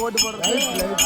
ஓட்டு போடுறது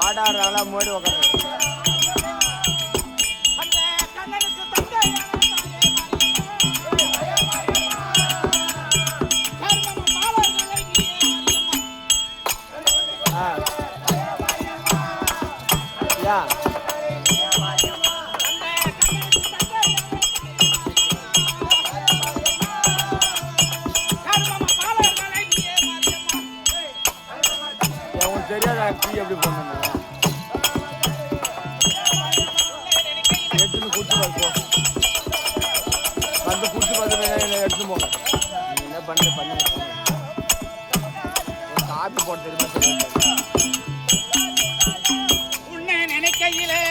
ஆடாடுறாங்களா மோடி உட்காந்து தெரியாதா எப்படி போடணும் எடுத்துன்னு குடிச்சு பார்ப்போம் வந்து குடிச்சு பார்த்து எடுத்து போங்க என்ன பண்ணி காப்பி போட்டு உன்னை நினைக்கையிலே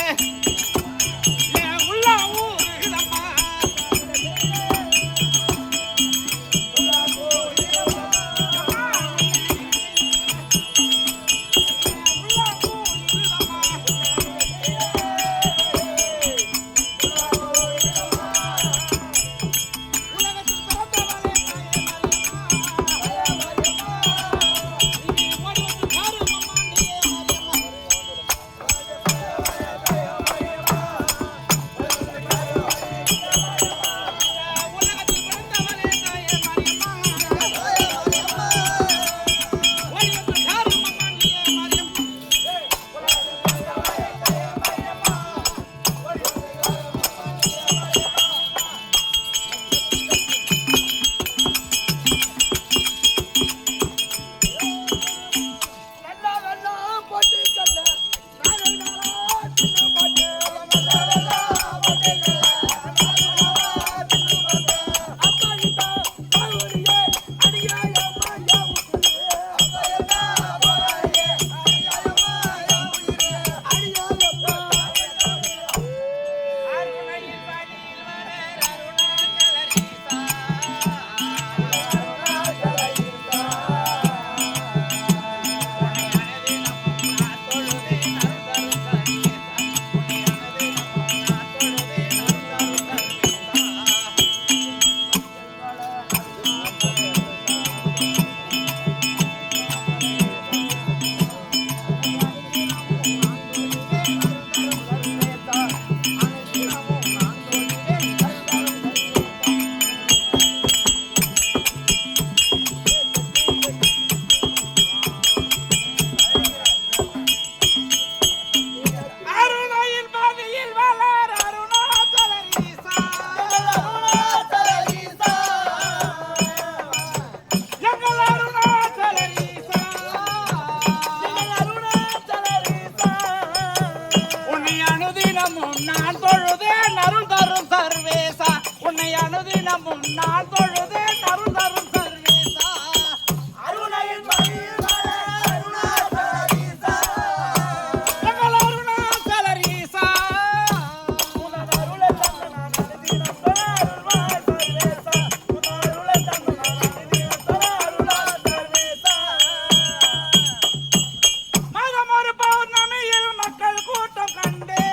கூட்டம் கண்டே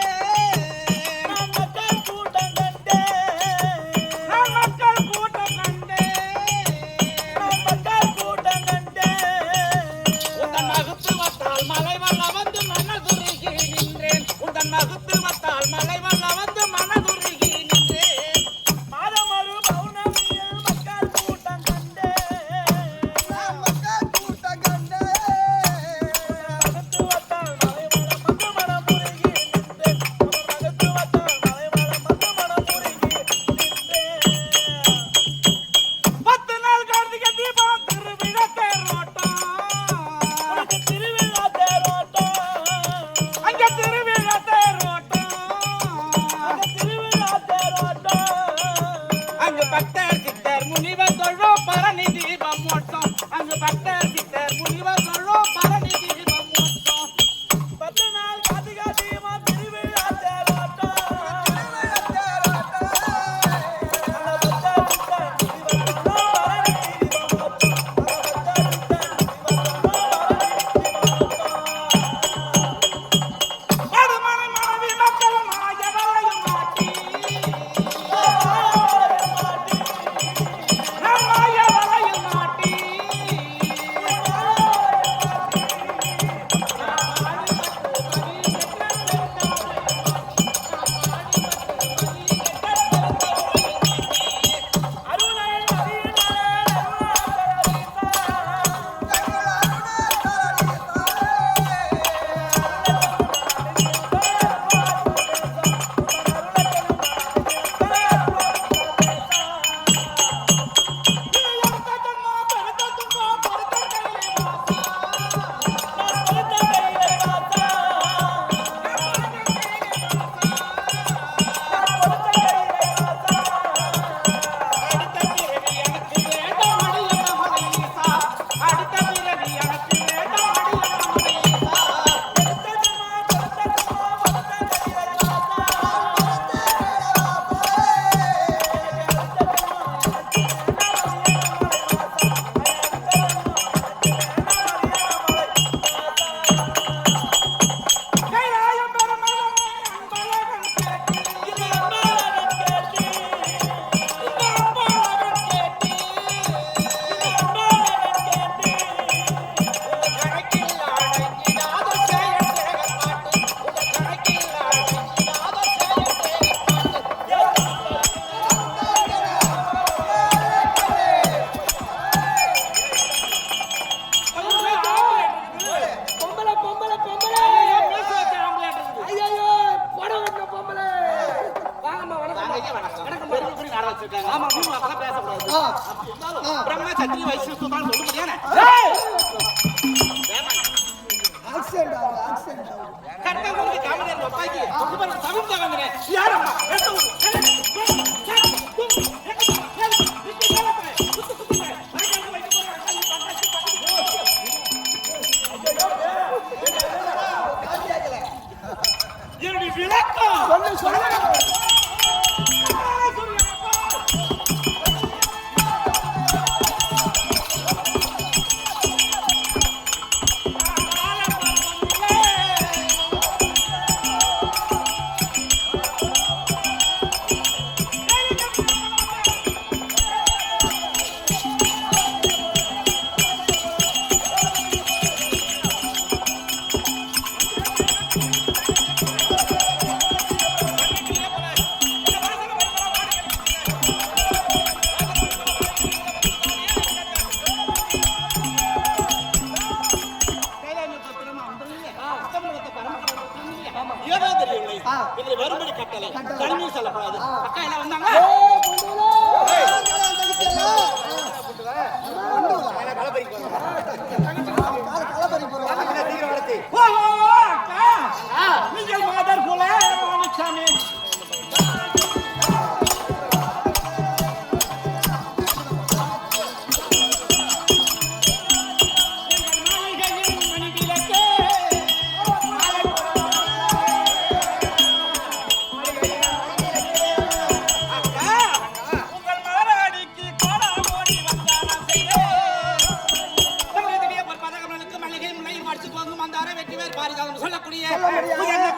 இதுல வரும்படி கட்டளை தண்ணி சொல்லக்கூடாது. அக்கா எல்லாம் வந்தாங்க. நீங்கள் மாதர் போல சாமி சொல்லக்கூடிய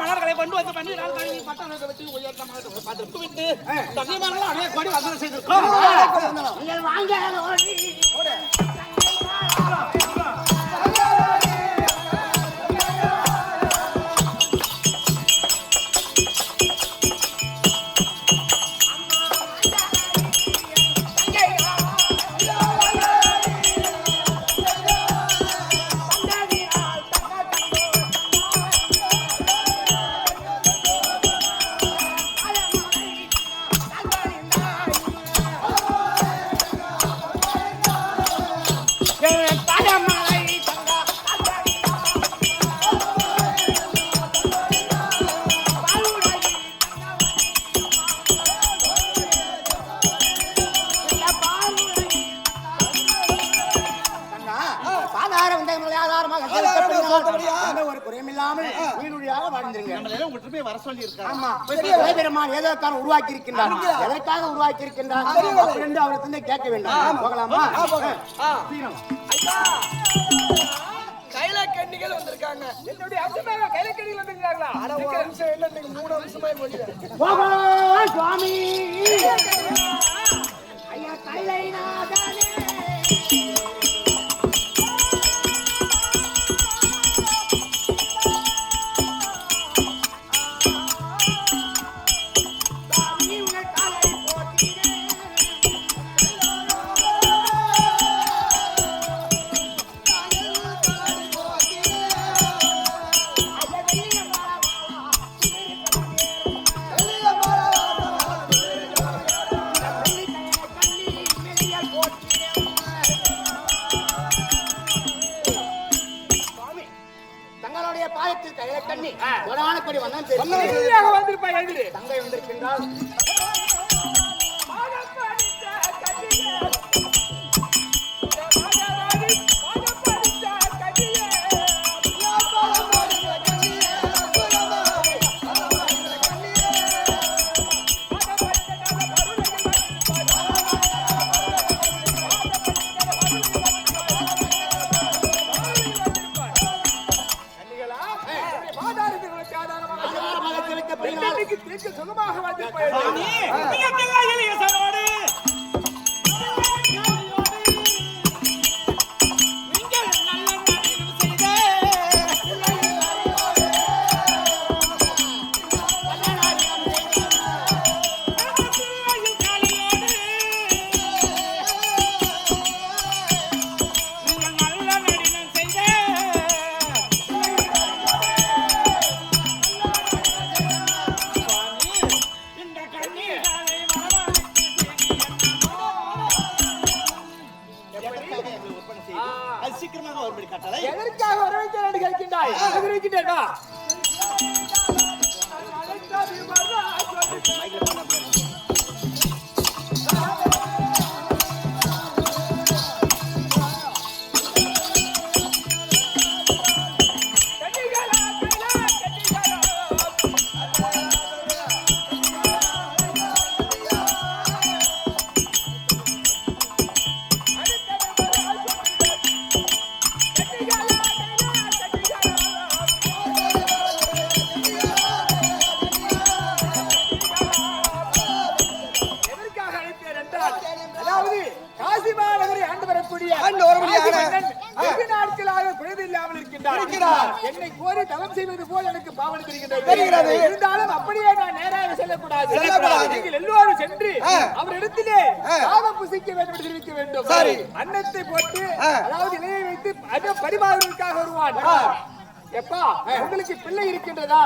மலர்களை கொண்டு வந்து பண்ணி நாள் கழுவி பட்டணத்தை வச்சு உயர்ந்த மலர்களை விட்டு தன்னிமார்கள் அநேக கோடி வசனம் செய்திருக்கோம். ஒரு குறையில்லாமல் வீடுயாக வாழ்ந்துருங்க. ஏதோ உருவாக்கி இருக்கின்றார், எதற்காக உருவாக்கி இருக்கின்றார் என்று அவருக்கு கேட்க வேண்டும். போகலாமா? கையில கண்ணிகள் வந்திருக்காங்க. என்னுடைய அம்சமாக கையில கண்ணிகள் வந்திருக்காங்களா? இன்னைக்கு 3 வருஷமா போயிடுறேன். சுவாமி ஐயா கைலை நாதானே தங்கை வந்திருக்கின்றால் சுகமாக வந்து எதற்காக வரவேற்க என்று கேட்கின்றாய்? இருக்கின்றா என்னை கோரி தவம் செய்வது போல் எனக்கு பாவனை தெரிகிறது. இருந்தாலும் அப்படியே நான் நேராக செல்லக்கூடாது. நீங்கள் எல்லோரும் சென்று அவரிடத்திலே பாவம் புசிக்க வேண்டும் என்று தெரிவிக்க வேண்டும். அன்னத்தை போட்டு அதாவது இலையை வைத்து பரிமாறுவதற்காக வருவான். எப்பா உங்களுக்கு பிள்ளை இருக்கின்றதா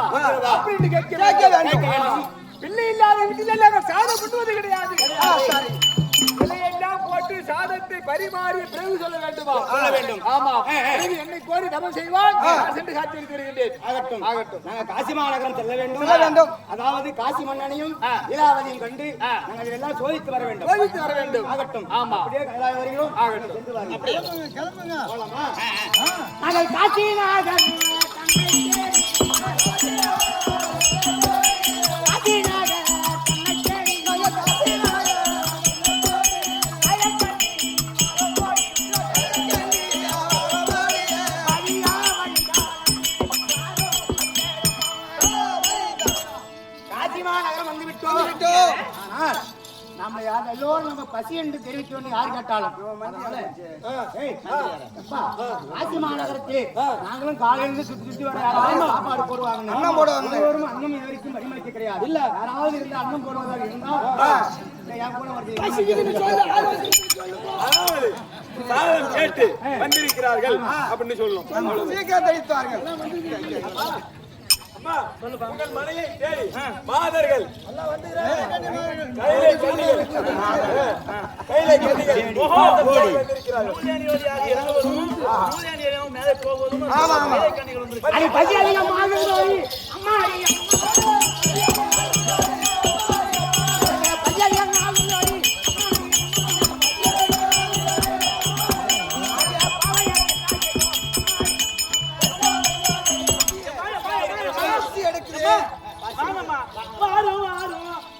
அப்படின்னு கேட்க கேட்கிறேன். பிள்ளை இல்லாத வீட்டில் நாங்கள் சாதம் பண்ணுவது கிடையாது. பிள்ளையெல்லாம் போட்டு சாதத்தை பரிமாறி பிறகு சொல்ல வேண்டுமா? சொல்ல வேண்டும். ஆமா. பிறகு என்னை கோரி தபம் செய்வான். நான் சென்று காத்திருத்து வருகின்றேன். ஆகட்டும். ஆகட்டும். நாங்க காசி மாநகரம் செல்ல வேண்டும். அதாவது காசி மன்னனையும் லீலாவதியும் கண்டு நாங்கள் இதெல்லாம் சோதித்து வர வேண்டும். கோவித்து வர வேண்டும். ஆகட்டும். ஆமா. அப்படியே கைலாயம் வருகிறோம். ஆகட்டும். அப்படியே கிளம்புங்க. போலாமா? நாங்கள் காசி நாகர் நம்ம யார் எல்லோரும் நம்ம பசி என்று தெரிவிக்கணும் யார் கேட்டாலும் காசி மாநகரத்தில் நாங்களும் காலையிலிருந்து சுத்தி வர யாராவது சாப்பாடு போடுவாங்க அன்னம் போடுவாங்க. அன்னம் இது வரைக்கும் வழிமளிக்க கிடையாது இல்ல யாராவது இருந்து அன்னம் போடுவதாக இருந்தால் என் கூட வருது சாதம் கேட்டு வந்திருக்கிறார்கள் அப்படின்னு சொல்லணும். சீக்கிரம் தெளித்தார்கள். உங்கள் மனையை தேடி மாதர்கள் கையிலே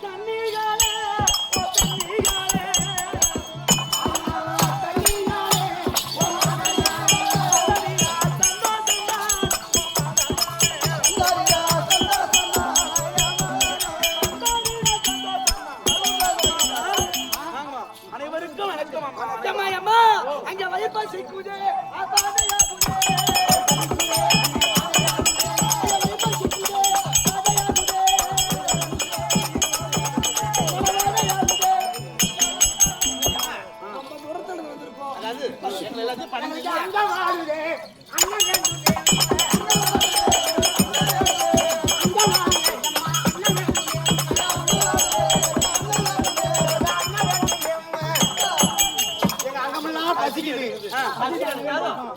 கண்ணிகள்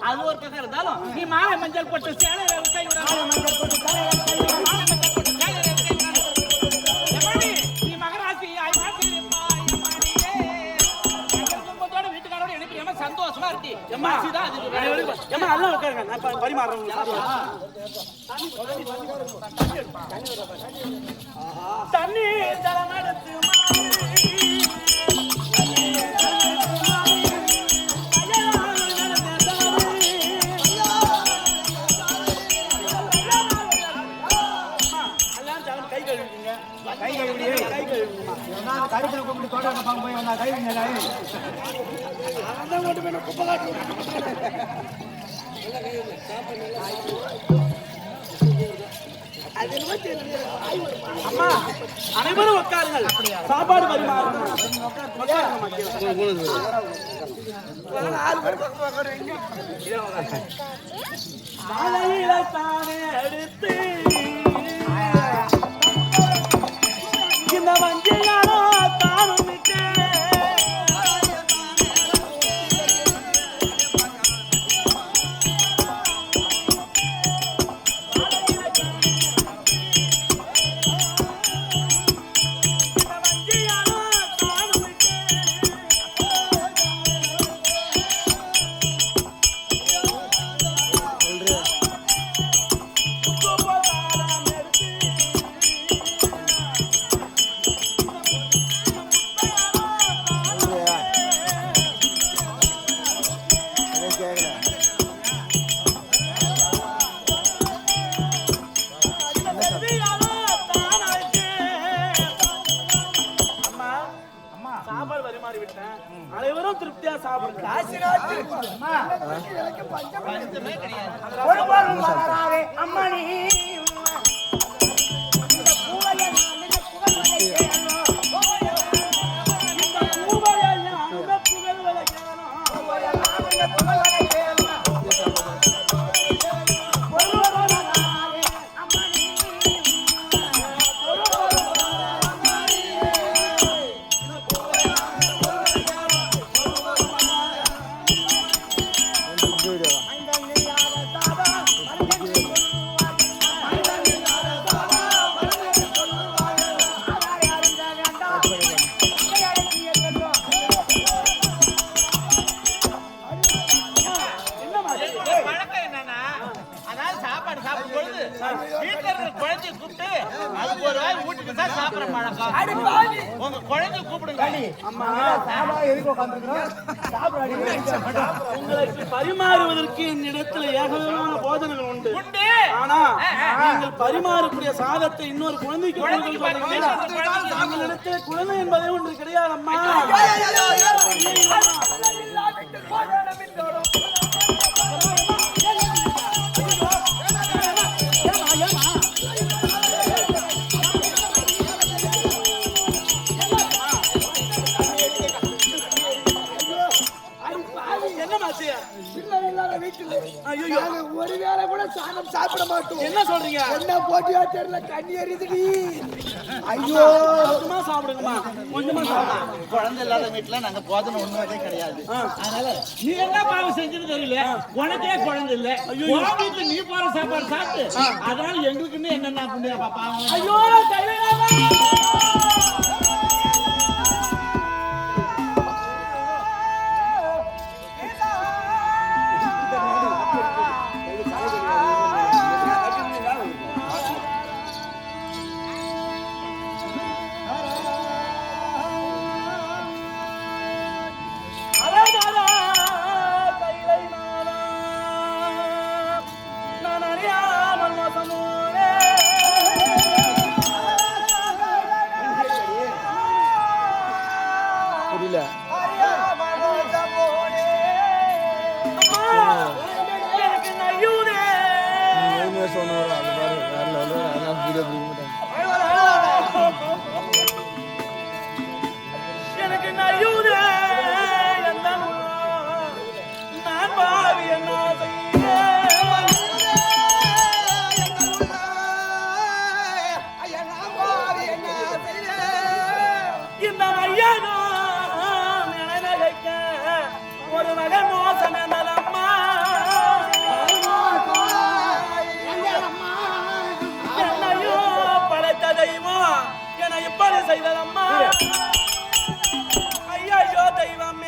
அது ஒரு பக்கம் இருந்தாலும் நீ மாலை மஞ்சள் போட்டு சேலை கை நீ மகராசி குடும்பத்தோட வீட்டுக்காரோட எனக்கு சந்தோஷமா இருக்கு பரிமாறேன் தண்ணி ஜலம் எடுத்து கருத்துல கூப்பிட்டு தோட்ட பார்க்க போய் வந்தா கை அம்மா அனைவரும் உட்காருங்கள். சாப்பாடு பரிமாறுங்கள். மாலையில தானே எடுத்து இந்த வஞ்சியாரோ தானும் சாப்பாடு பரிமாறி விட்டேன். அனைவரும் திருப்தியா சாப்பிடுங்க. அம்மாடி புகழ் வீட்டுல இருக்கிற குழந்தைய கூப்பிட்டு அதுக்கு ஒரு வாய் வீட்டுக்கு தான் சாப்பிட பழக்கம். உங்க குழந்தைய கூப்பிடுங்க. அம்மா சாப்பிட எதுக்கு உட்கார்ந்துருக்கோம்? சாப்பிடாடி. உங்களுக்கு பரிமாறுவதற்கு என்னிடத்துல ஏகமான போதனைகள் உண்டு. ஆனா நீங்கள் பரிமாறக்கூடிய சாதத்தை இன்னொரு குழந்தைக்கு உங்களிடத்தில் குழந்தை என்பதே ஒன்று கிடையாது அம்மா. ஒரு வேளை கூட சாதம் சாப்பிட மாட்டோம். என்ன சொல்றீங்க? என்ன போட்டியா தெரியல, கண்ணி எரியுதுடி. ஐயோ கொஞ்சமா சாப்பிடுங்கம்மா, கொஞ்சமா சாப்பிடுங்க. குழந்தை இல்லாத வீட்டுல நாங்க போதனை ஒண்ணுமே கிடையாது. அதனால நீ என்ன பாவம் செஞ்சுன்னு தெரியல, உனக்கே குழந்தை இல்ல. உன் வீட்டுல நீ போற சாப்பாடு சாப்பிட்டு அதனால எங்களுக்குன்னு என்னென்ன பண்ணி பாப்பாங்க. ஐயோ எனக்கு நயுதே நான் பாவி என்ன இந்த ஐயனோ நினைக்க ஒரு மகன் மோசம் அம்மா என்னையோ படைத்த தெய்வம் என இப்படி செய்ததம்மா. ஐயோ தெய்வம்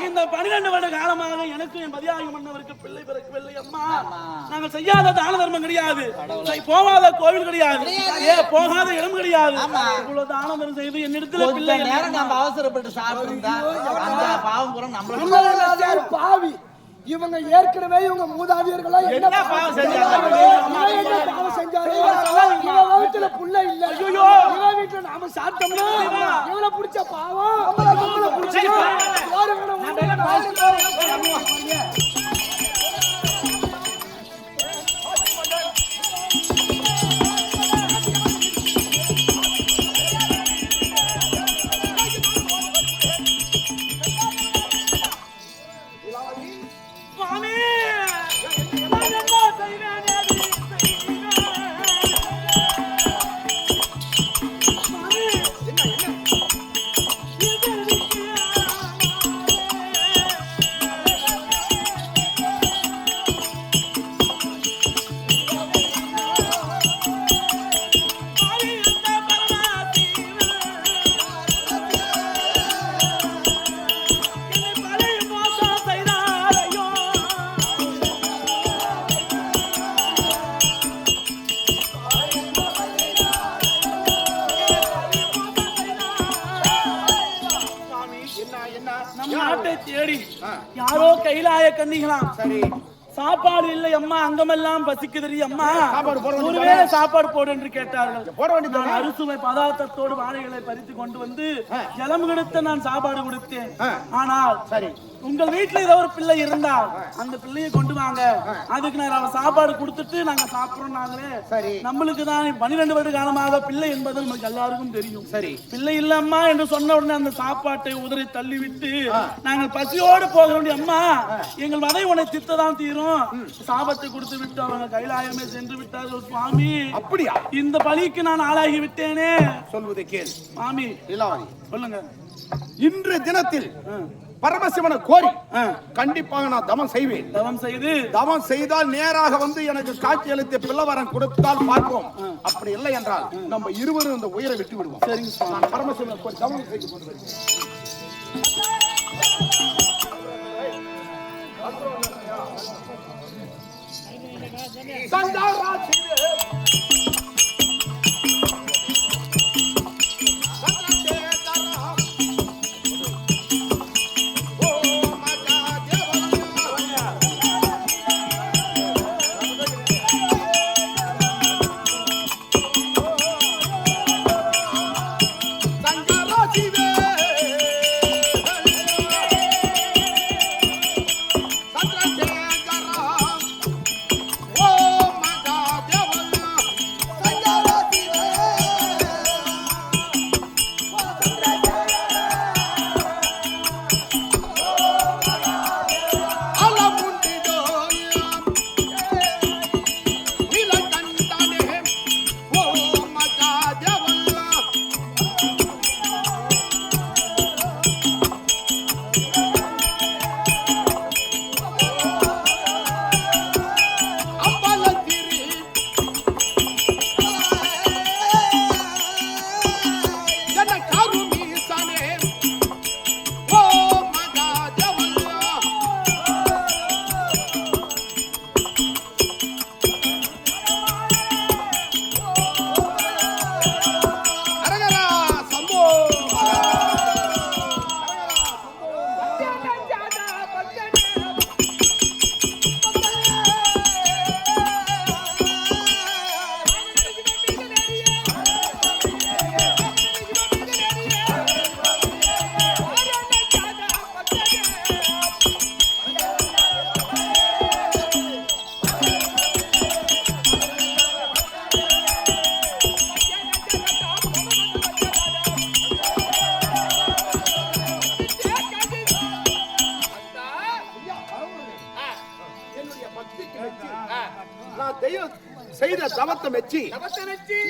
இந்த 12 வருட காலமாக எனக்கு என் பதியாகி மன்னவருக்கு பிள்ளை பிறக்கவில்லை அம்மா. நாங்கள் செய்யாத தான தர்மம் கிடையாது, போகாத கோவில் கிடையாது, போகாத இடம் கிடையாது. இவ்வளவு தான தர்மம் செய்து என்னிடத்துல பிள்ளை நேரம் நம்ம அவசரப்பட்டு சாப்பிட்டு அந்த பாவம் புறம் நம்மளுக்கு பாவி. இவங்க ஏற்கனவே இவங்க மூதாதையர்களா என்ன பாவம் செஞ்சாங்க? புள்ள இல்ல, இவன் வீட்டுல நாம சாப்பிட்டோம்னா இவனை பிடிச்ச பாவம் யாரோ கைலாய கன்னிகளாம். சரி. சாப்பாடு இல்லை அம்மா, அங்கமெல்லாம் பசிக்குது அம்மா, சாப்பாடு போட வேண்டியது ஒருவேளை சாப்பாடு போடு என்று கேட்டார்கள். போட வேண்டியது நான் அறுசுவை பதார்த்தத்தோடு வாழைகளை பறித்து கொண்டு வந்து ஜலம் கொடுத்து நான் சாப்பாடு கொடுத்தேன். ஆனால் சரி, உங்கள் வீட்டுல ஏதோ ஒரு பிள்ளை இருந்தால் அந்த பிள்ளையை கொண்டு வாங்க, அதுக்கு நான் அவன் சாப்பாடு கொடுத்துட்டு நாங்க சாப்பிடுறோம்னாங்களே. சரி. நம்மளுக்கு தான் 12 வருட காலமாக பிள்ளை என்பது நமக்கு எல்லாருக்கும் தெரியும். சரி. பிள்ளை இல்ல அம்மா என்று சொன்ன உடனே அந்த சாப்பாட்டை உதறி தள்ளிவிட்டு நாங்கள் பசியோடு போக வேண்டிய அம்மா, எங்கள் வதை உன்னை தித்ததான் தீரும், சாபத்தை கொடுத்து விட்டு அவங்க கைலாயமே சென்று விட்டார்கள் சுவாமி. அப்படியா? இந்த பலிக்கு நான் ஆளாகி விட்டேனே. சொல்வதை கேள் சுவாமி. லீலாவதி, சொல்லுங்க. இன்று தினத்தில் பரமசிவனை கோரி கண்டிப்பாக நான் தவம் செய்வேன். தவம் செய்து தவம் செய்தால் நேராக வந்து எனக்கு காட்சி அளித்த பிள்ளவரம் கொடுத்தால் பார்ப்போம். அப்படி இல்லை என்றால் நம்ம இருவரும் இந்த உயிரை விட்டு விடுவோம். சரிங்க. நான் பரமசிவனை கோரி தவம் செய்து கொண்டு வருகிறேன். நான் தெய்வம் செய்த தவத்தை மெச்சி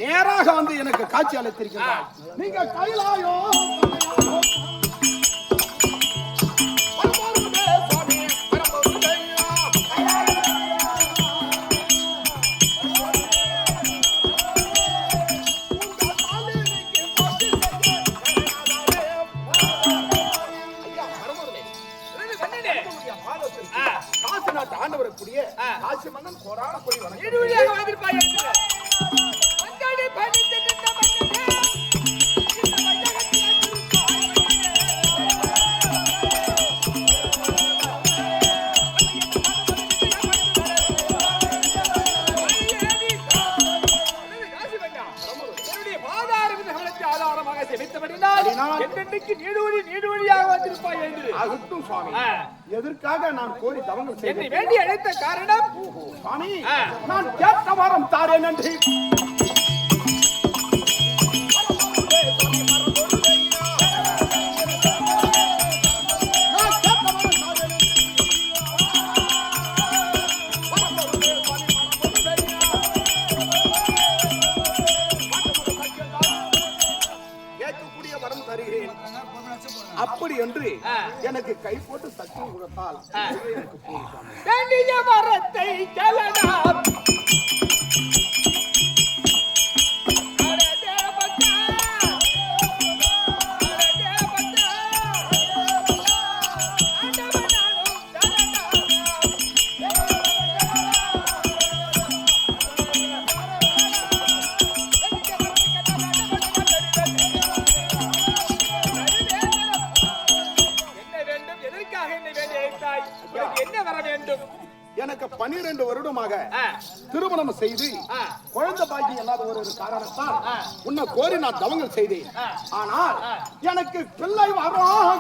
நேராக வந்து எனக்கு காட்சி அளித்திருக்கிறார். நீங்க கைலாயோ காசு நாட்டு ஆண்டவரக்கூடிய காசி மன்னன் கோடான கோடி வணக்கம். எதற்காக நான் கோரி தவங்கள் செய்தேன் வேண்டி அழைத்த காரணம் சுவாமி, நான் கேட்ட வாரம் தாரேன் நன்றி. அப்படி என்று எனக்கு கை போட்டு சத்தியம் கொடுத்தால் வரத்தை கலனாம் 12 வருடமாக திருமணம் செய்து குழந்தை பாக்கியம் இல்லாத ஒரு காரணத்தால் உன்னை கோரி நான் தவங்கள் செய்தேன். ஆனால் எனக்கு பிள்ளை வர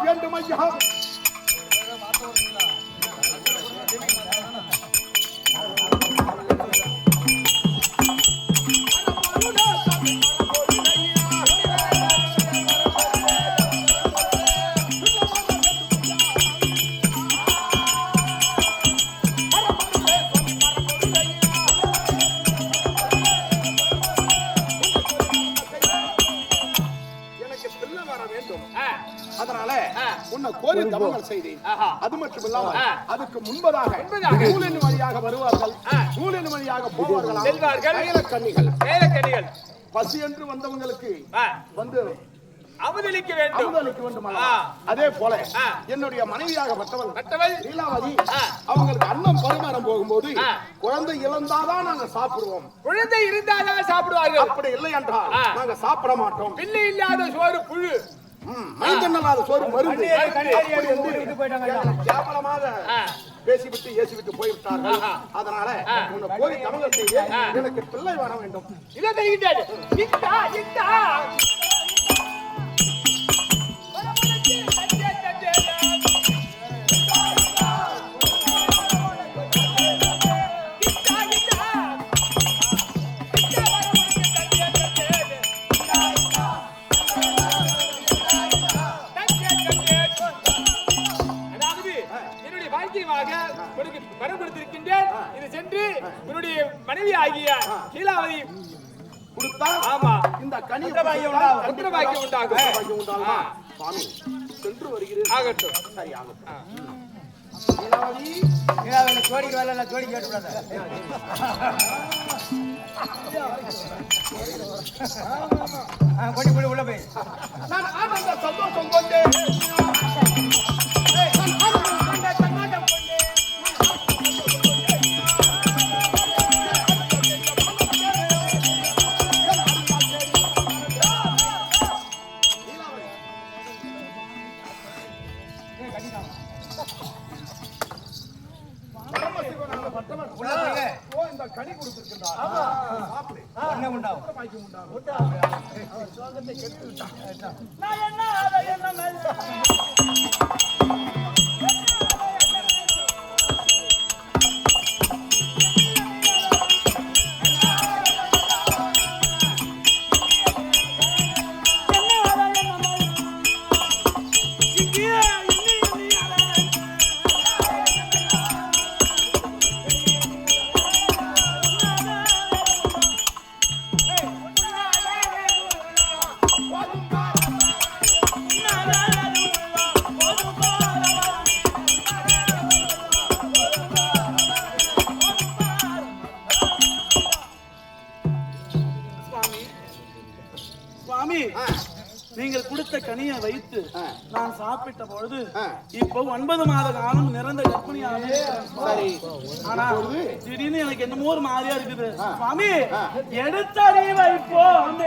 வேண்டும் ஐயா. அதனால உன்னை கோரி தவங்கள் செய்தேன். அது மட்டும் இல்லாம அதுக்கு முன்பதாக நூலின் வழியாக வருவார்கள், நூலின் வழியாக போவார்கள். கன்னிகள் பசி என்று வந்தவங்களுக்கு வந்து அவதளிக்க வேண்டும். அதே போல என்னுடைய மனைவியாகப்பட்டவள் லீலாவதி அவங்களுக்கு அன்னம் பரிமாறம் போகும்போது குழந்தை இழந்தாதான் நாங்க சாப்பிடுவோம், குழந்தை இருந்தாதான் சாப்பிடுவார்கள். அப்படி இல்லை என்றால் நாங்க சாப்பிட மாட்டோம். பிள்ளை இல்லாத சோறு புழு, மைந்தன்னால சோறு மருந்து கேவலமாக பேசிவிட்டு ஏசிவிட்டு போய்விட்டார்கள். அதனால உன்னை கோரி தமிழர் செய்ய எனக்கு பிள்ளை வர வேண்டும். இதை தெரிவித்தாரு. வரப்படுத்திருக்கின்றேன். இது சென்று என்னுடைய மனைவி ஆகிய லீலாவதி கொடுத்தா இந்த கனி புத்திரபாக்கியம் உண்டாகும். சுவாமி சென்று வருகிறேன். ஆகட்டும். சரி ஆகட்டும். ஜோடிக்கு வரல, ஜோடி கேட்டுக்கூடாது. கொடி உள்ள போய் நான் ஆனந்த சந்தோஷம் கொண்டே கனி கொடுத்திருக்கின்றார். நீங்கள் கொடுத்த கனியை வைத்து நான் சாப்பிட்ட பொழுது இப்போ 9 மாத காலம் நிறந்த கர்ப்பிணியாவே. சரி, ஆனா திடீர்னு எனக்கு என்னமோ ஒரு மாதிரியா இருக்குது சுவாமி. எடுத்தடி வைப்போம்